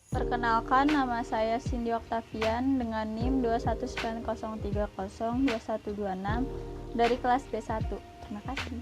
Perkenalkan, nama saya Cindy Octavian dengan NIM 21903021126 dari kelas B1. Terima kasih.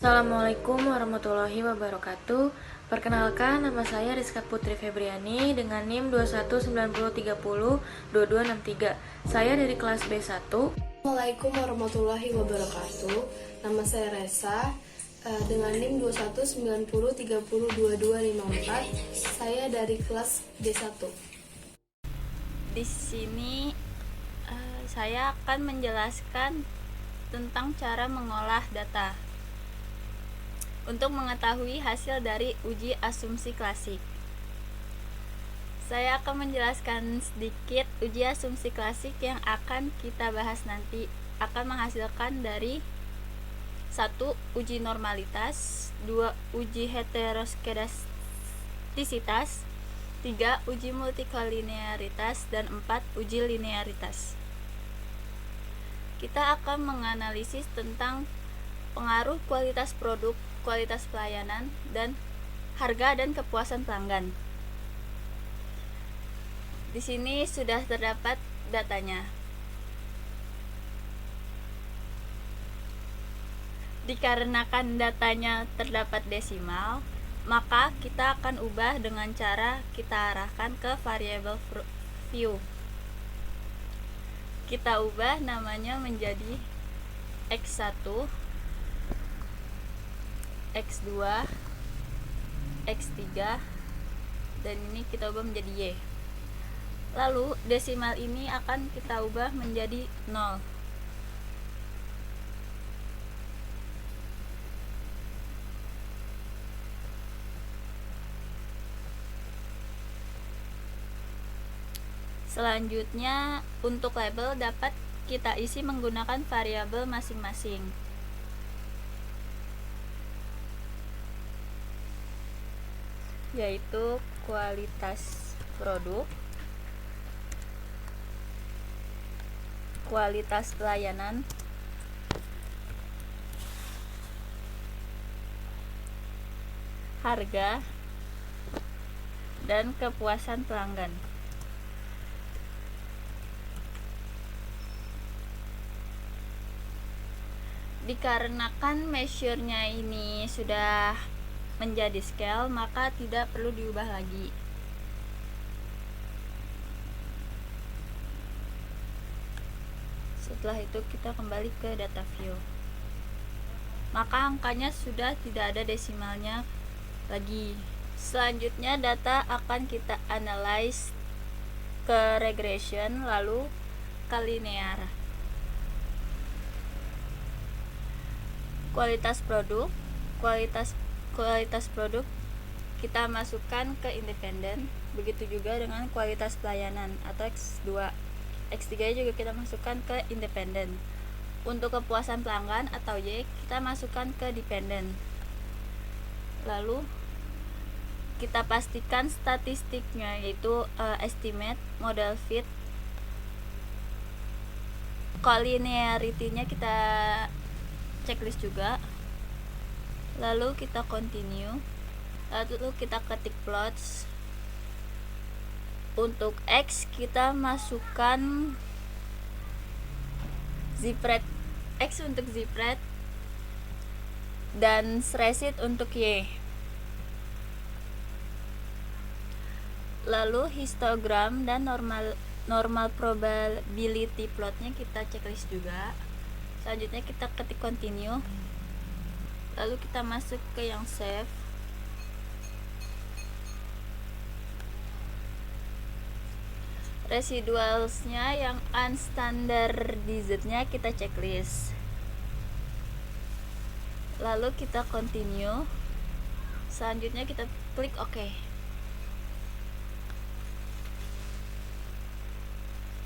Assalamualaikum warahmatullahi wabarakatuh. Perkenalkan, nama saya Rizka Putri Febriani dengan NIM 21903302263. Saya dari kelas B1. Assalamualaikum warahmatullahi wabarakatuh. Nama saya Resa dengan NIM 2190302254. Saya dari kelas B1. Di sini saya akan menjelaskan tentang cara mengolah data untuk mengetahui hasil dari uji asumsi klasik. Saya akan menjelaskan sedikit uji asumsi klasik yang akan kita bahas nanti. Akan menghasilkan dari 1. Uji normalitas, 2. Uji heteroskedastisitas, 3. Uji multikolinearitas, dan 4. Uji linearitas. Kita akan menganalisis tentang pengaruh kualitas produk, kualitas pelayanan, dan harga dan kepuasan pelanggan. Di sini sudah terdapat datanya. Dikarenakan datanya terdapat desimal, maka kita akan ubah dengan cara kita arahkan ke variable view. Kita ubah namanya menjadi x1, x2, x3, dan ini kita ubah menjadi y. Lalu desimal ini akan kita ubah menjadi 0. Selanjutnya, untuk label dapat kita isi menggunakan variabel masing-masing. Yaitu kualitas produk, kualitas pelayanan, harga, dan kepuasan pelanggan. Dikarenakan measure-nya ini sudah menjadi scale, maka tidak perlu diubah lagi. Setelah itu kita kembali ke data view. Maka angkanya sudah tidak ada desimalnya lagi. Selanjutnya data akan kita analyze ke regression, lalu ke linear. Kualitas produk produk kita masukkan ke independen. Begitu juga dengan kualitas pelayanan atau X2. X3 juga kita masukkan ke independen. Untuk kepuasan pelanggan atau Y kita masukkan ke dependen. Lalu kita pastikan statistiknya, yaitu estimate, model fit, collinearity-nya kita checklist juga. Lalu kita continue, lalu kita ketik plots. Untuk X kita masukkan zipred X untuk zipred dan spreadsheet untuk Y. Lalu histogram dan normal probability plotnya kita checklist juga. Selanjutnya kita ketik continue, lalu kita masuk ke yang save. Residualsnya yang unstandardizednya kita checklist, lalu kita continue. Selanjutnya kita klik OK.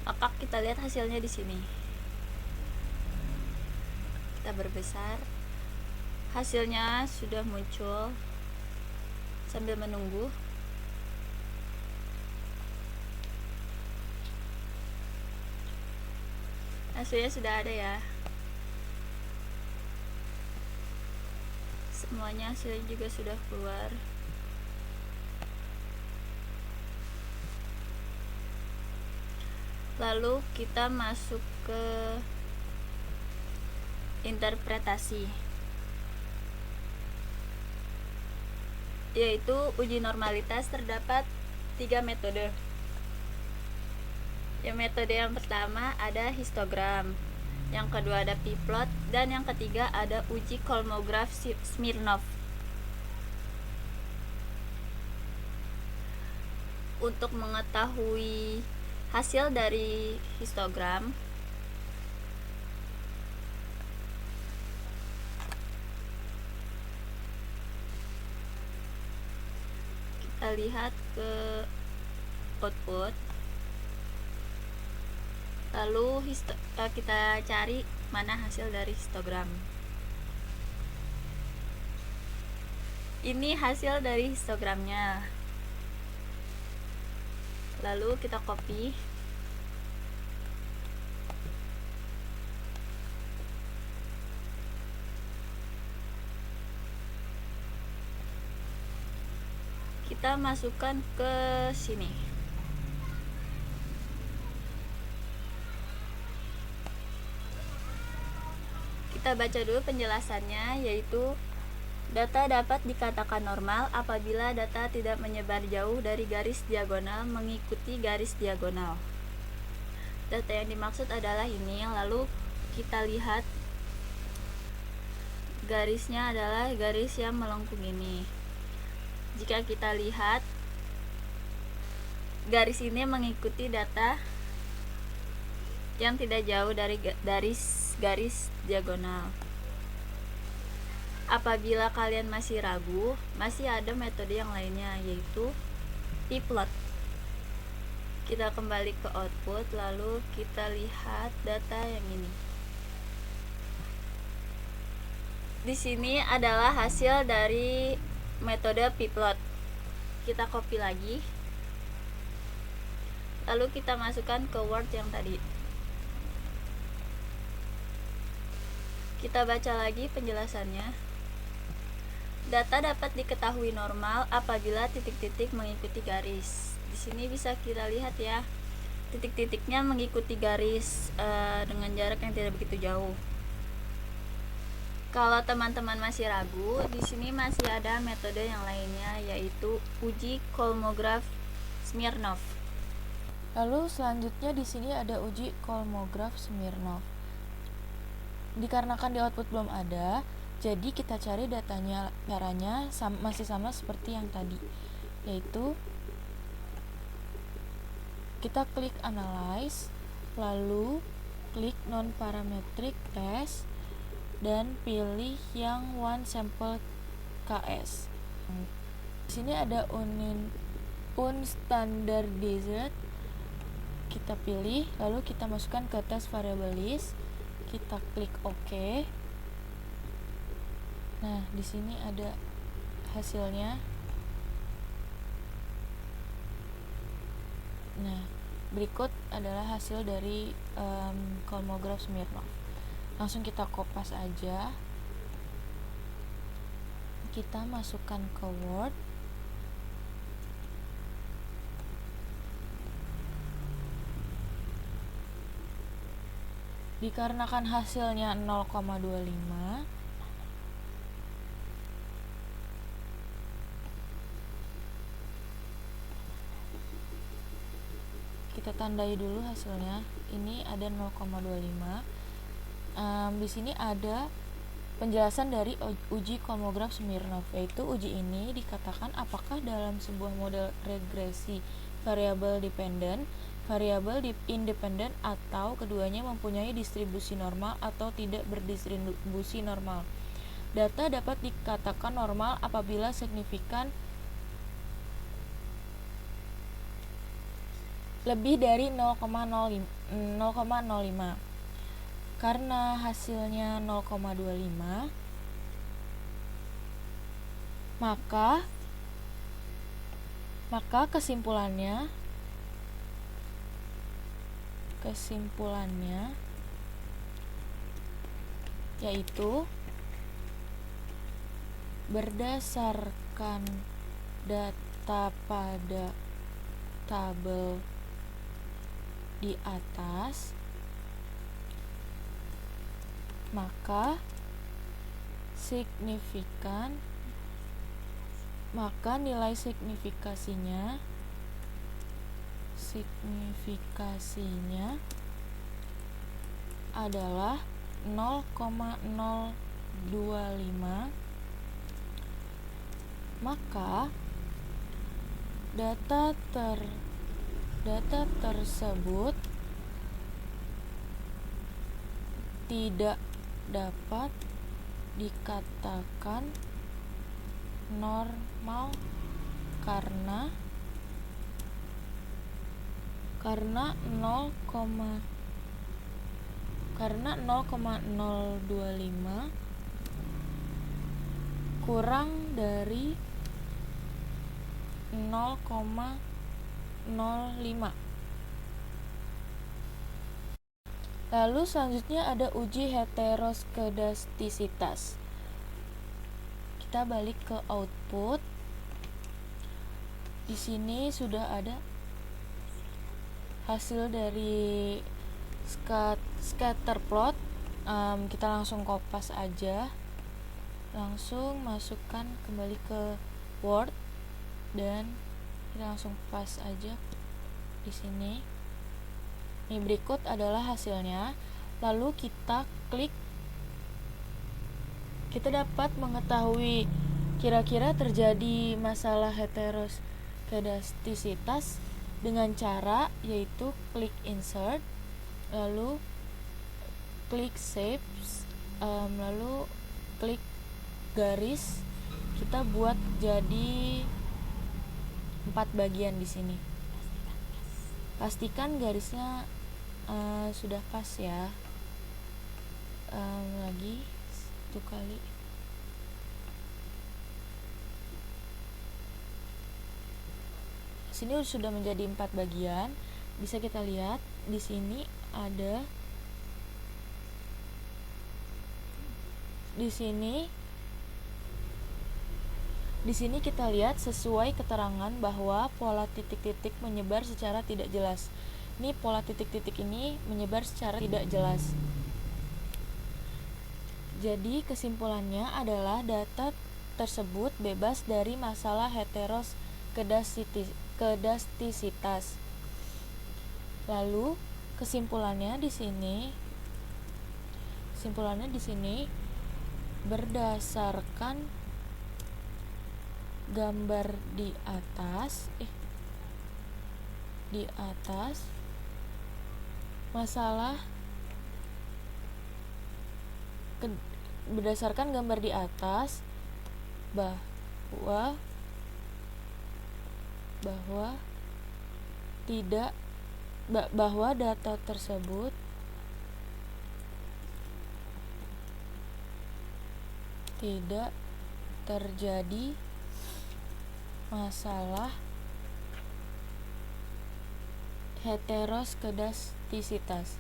Maka kita lihat hasilnya di sini. Kita berbesar, hasilnya sudah muncul. Sambil menunggu, hasilnya sudah ada ya. Semuanya hasilnya juga sudah keluar. Lalu kita masuk ke interpretasi, yaitu uji normalitas. Terdapat 3 metode. Metode yang pertama ada histogram, yang kedua ada p-plot, dan yang ketiga ada uji Kolmogorov Smirnov. Untuk mengetahui hasil dari histogram, kita lihat ke output, lalu kita cari mana hasil dari histogram. Ini hasil dari histogramnya. Lalu kita copy, kita masukkan ke sini. Kita baca dulu penjelasannya, yaitu data dapat dikatakan normal apabila data tidak menyebar jauh dari garis diagonal mengikuti garis diagonal. Data yang dimaksud adalah ini. Lalu kita lihat garisnya adalah garis yang melengkung ini. Jika kita lihat, garis ini mengikuti data yang tidak jauh dari garis diagonal. Apabila kalian masih ragu, masih ada metode yang lainnya, yaitu p-plot. Kita kembali ke output, lalu kita lihat data yang ini. Di sini adalah hasil dari metode p-plot. Kita copy lagi, lalu kita masukkan ke Word yang tadi. Kita baca lagi penjelasannya. Data dapat diketahui normal apabila titik-titik mengikuti garis. Di sini bisa kita lihat ya, titik-titiknya mengikuti garis dengan jarak yang tidak begitu jauh. Kalau teman-teman masih ragu, di sini masih ada metode yang lainnya, yaitu uji Kolmogorov Smirnov. Lalu selanjutnya di sini ada uji Kolmogorov Smirnov. Dikarenakan di output belum ada, jadi kita cari datanya. Caranya masih sama seperti yang tadi, yaitu kita klik analyze, lalu klik non parametric test, dan pilih yang one sample KS. Di sini ada unstandardized. Kita pilih, lalu kita masukkan ke test variable list. Kita klik OK. Nah, di sini ada hasilnya. Nah, berikut adalah hasil dari Kolmogorov Smirnov. Langsung kita kopas aja. Kita masukkan ke Word. Dikarenakan hasilnya 0,25, kita tandai dulu hasilnya. Ini ada 0,25. Di sini ada penjelasan dari uji Kolmogorov Smirnov, yaitu uji ini dikatakan apakah dalam sebuah model regresi variabel dependen, variabel independen, atau keduanya mempunyai distribusi normal atau tidak berdistribusi normal. Data dapat dikatakan normal apabila signifikan lebih dari 0,05. Karena hasilnya 0,25, maka kesimpulannya yaitu berdasarkan data pada tabel di atas, maka nilai signifikasinya adalah 0,025, maka data tersebut tidak dapat dikatakan normal karena 0,025 kurang dari 0,05. Lalu selanjutnya ada uji heteroskedastisitas. Kita balik ke output. Di sini sudah ada hasil dari scatter plot. Kita langsung kopas aja, langsung masukkan kembali ke Word dan kita langsung pas aja di sini. Ini berikut adalah hasilnya. Lalu kita klik, kita dapat mengetahui kira-kira terjadi masalah heteroskedastisitas dengan cara yaitu klik insert, lalu klik shapes, lalu klik garis. Kita buat jadi 4 bagian di sini. Pastikan garisnya sudah pas ya. Lagi 1 kali. Sini sudah menjadi 4 bagian. Bisa kita lihat di sini ada di sini kita lihat sesuai keterangan bahwa pola titik-titik menyebar secara tidak jelas. Ini pola titik-titik ini menyebar secara tidak jelas. Jadi kesimpulannya adalah data tersebut bebas dari masalah heteroskedastisitas. Lalu kesimpulannya di sini berdasarkan gambar di atas berdasarkan gambar di atas bahwa data tersebut tidak terjadi masalah heteroskedastisitas.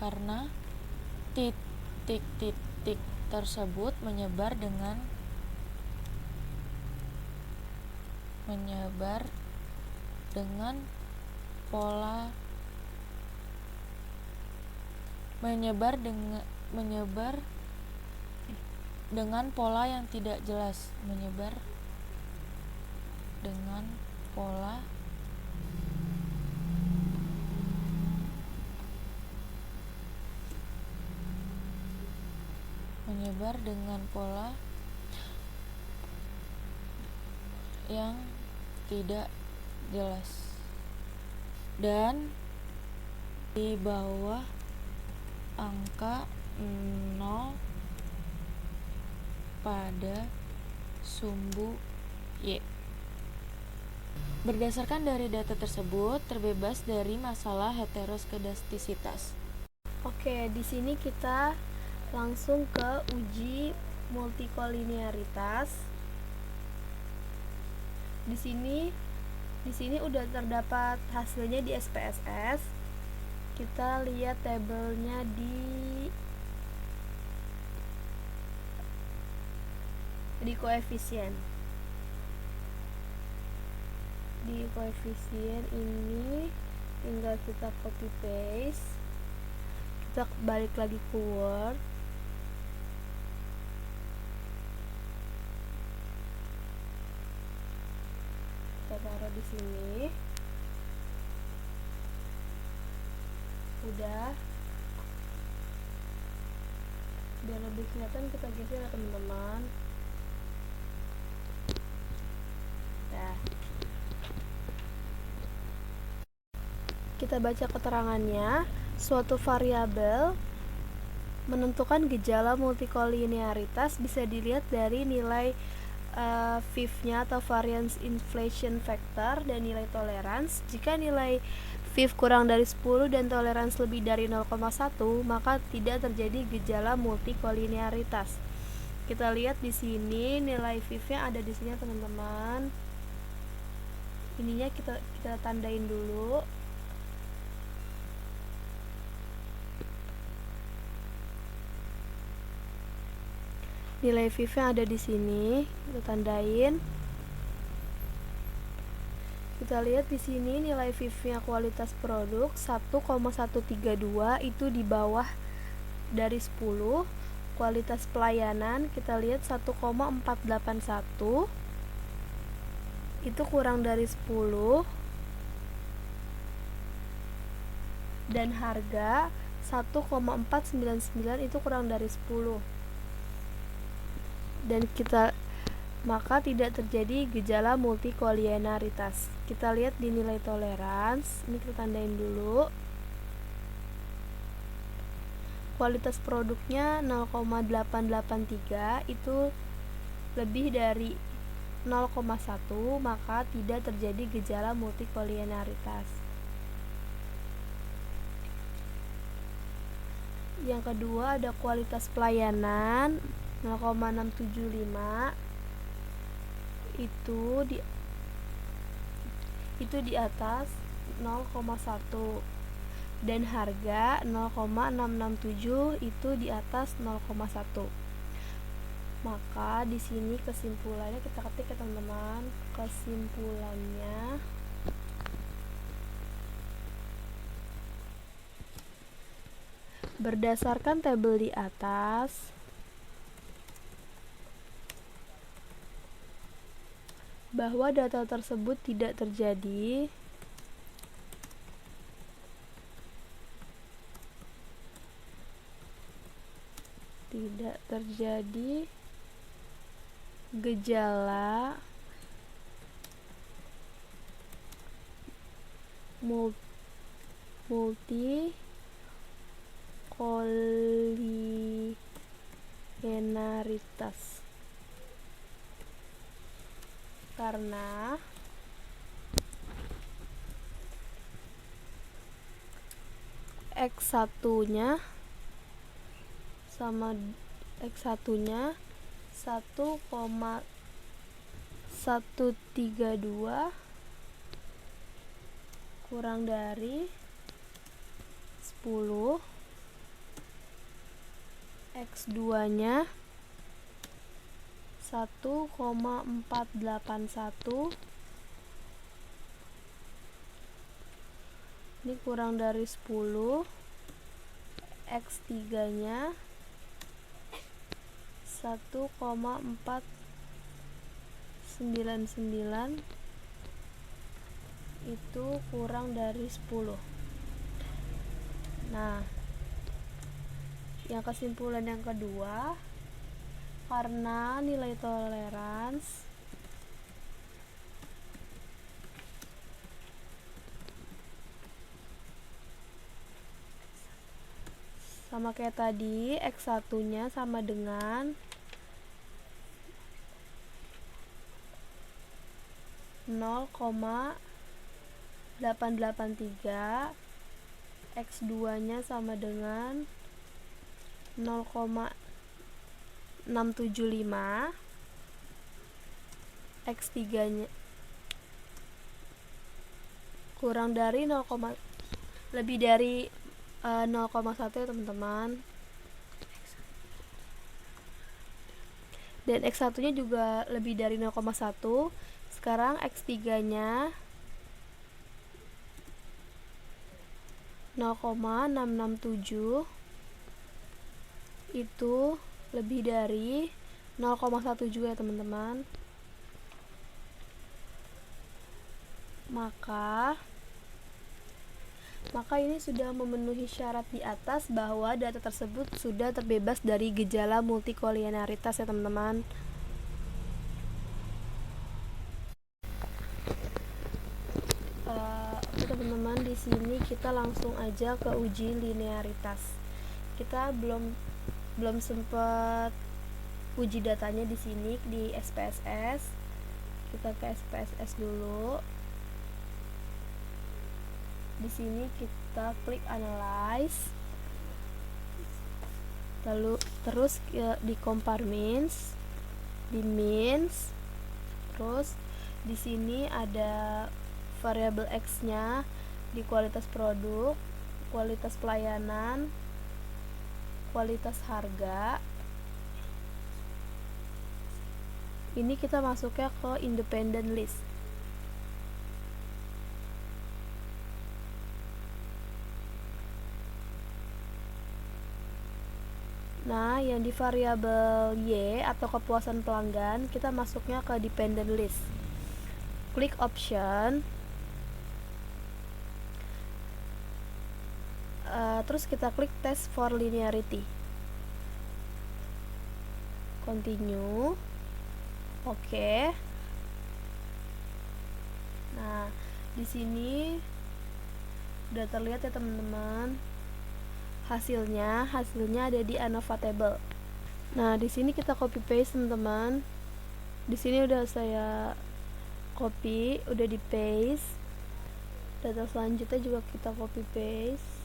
Karena titik-titik tersebut menyebar dengan pola yang tidak jelas, menyebar dengan pola yang tidak jelas dan di bawah angka 0 pada sumbu Y. Berdasarkan dari data tersebut, terbebas dari masalah heteroskedastisitas. Oke, di sini kita langsung ke uji multikolinearitas. Di sini Di sini udah terdapat hasilnya di SPSS. Kita lihat tabelnya di koefisien. Di koefisien ini tinggal kita copy paste. Kita balik lagi ke Word. Kita taruh di sini. Udah. Biar lebih kelihatan kita geser ya teman-teman. Nah, kita baca keterangannya. Suatu variabel menentukan gejala multikolinearitas bisa dilihat dari nilai VIF-nya atau variance inflation factor dan nilai tolerance. Jika nilai VIF kurang dari 10 dan tolerance lebih dari 0,1, maka tidak terjadi gejala multikolinearitas. Kita lihat di sini nilai VIF-nya ada di sini teman-teman. Ininya kita tandain dulu. Nilai VIF-nya ada di sini, kita tandain. Kita lihat di sini nilai VIF-nya kualitas produk 1,132 itu di bawah dari 10. Kualitas pelayanan kita lihat 1,481 itu kurang dari 10. Dan harga 1,499 itu kurang dari 10. Dan maka tidak terjadi gejala multikolinearitas. Kita lihat di nilai tolerance, ini kita tandain dulu. Kualitas produknya 0,883 itu lebih dari 0,1, maka tidak terjadi gejala multikolinearitas. Yang kedua ada kualitas pelayanan 0,675 itu di atas 0,1 dan harga 0,667 itu di atas 0,1. Maka di sini kesimpulannya kita ketik ya teman-teman. Kesimpulannya berdasarkan tabel di atas, bahwa data tersebut tidak terjadi gejala multikolinearitas karena X1-nya sama X1-nya 1,132 kurang dari 10, X2-nya 1,481 ini kurang dari 10, X3-nya 1,499 itu kurang dari 10. Nah, yang kesimpulan yang kedua, karena nilai tolerance sama kayak tadi, X1-nya sama dengan 0,883, X2-nya sama dengan 0,675, X3-nya kurang dari lebih dari 0,1 ya teman-teman. Dan X1 nya juga lebih dari 0,1. Sekarang X3 nya 0,667 itu lebih dari 0,1 juga ya teman-teman. Maka ini sudah memenuhi syarat di atas bahwa data tersebut sudah terbebas dari gejala multikolinearitas ya teman-teman. Oke teman-teman, di sini kita langsung aja ke uji linearitas. Kita belum sempat uji datanya di sini di SPSS. Kita ke SPSS dulu. Di sini kita klik analyze, lalu terus di compare means, di means, terus di sini ada variabel x-nya di kualitas produk, kualitas pelayanan, kualitas harga. Ini kita masuknya ke independent list. Nah, yang di variabel Y atau kepuasan pelanggan, kita masuknya ke dependent list. Klik option. Terus kita klik test for linearity. Continue. Oke. Nah, di sini udah terlihat ya teman-teman. Hasilnya ada di ANOVA table. Nah, di sini kita copy paste teman-teman. Di sini udah saya copy, udah di paste. Data selanjutnya juga kita copy paste.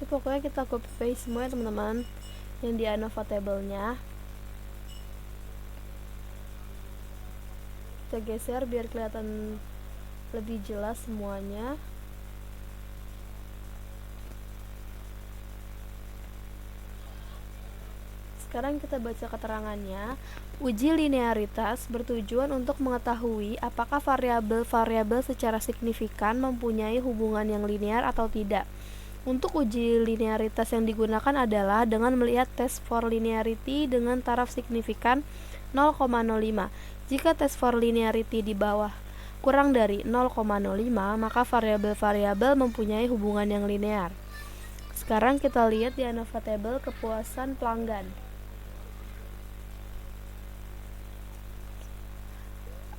Pokoknya kita copy paste semua ya teman-teman yang di ANOVA table-nya. Kita geser biar kelihatan lebih jelas semuanya. Sekarang kita baca keterangannya. Uji linearitas bertujuan untuk mengetahui apakah variabel-variabel secara signifikan mempunyai hubungan yang linear atau tidak. Untuk uji linearitas yang digunakan adalah dengan melihat test for linearity dengan taraf signifikan 0,05. Jika test for linearity di bawah kurang dari 0,05, maka variabel-variabel mempunyai hubungan yang linear. Sekarang kita lihat di ANOVA table kepuasan pelanggan.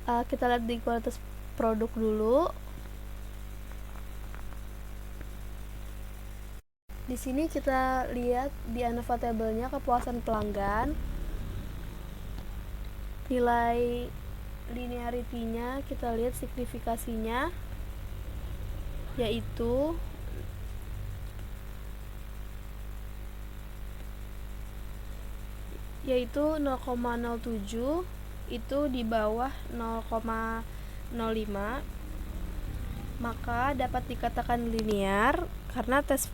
Kita lihat di kualitas produk dulu. Di sini kita lihat di ANOVA table-nya kepuasan pelanggan. Nilai linearity-nya kita lihat signifikasinya yaitu yaitu 0,07, itu di bawah 0,05, maka dapat dikatakan linear karena tes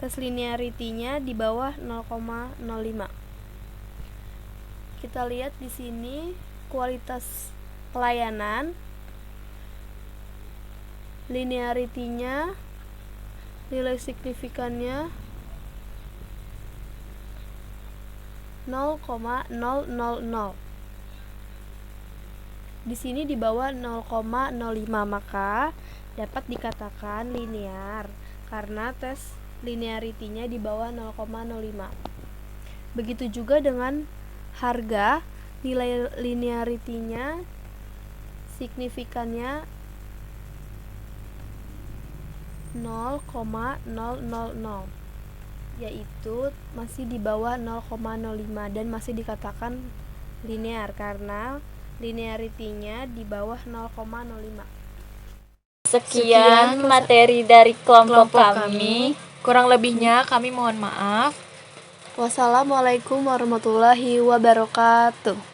linearity-nya di bawah 0,05. Kita lihat di sini kualitas pelayanan, linearity-nya, nilai signifikannya 0,000. Di sini di bawah 0,05, maka dapat dikatakan linear karena tes linearity-nya di bawah 0,05. Begitu juga dengan harga, nilai linearity-nya signifikannya 0,000, yaitu masih di bawah 0,05 dan masih dikatakan linear karena linearity-nya di bawah 0,05. Sekian materi dari kelompok kami. Kurang lebihnya kami mohon maaf. Wassalamualaikum warahmatullahi wabarakatuh.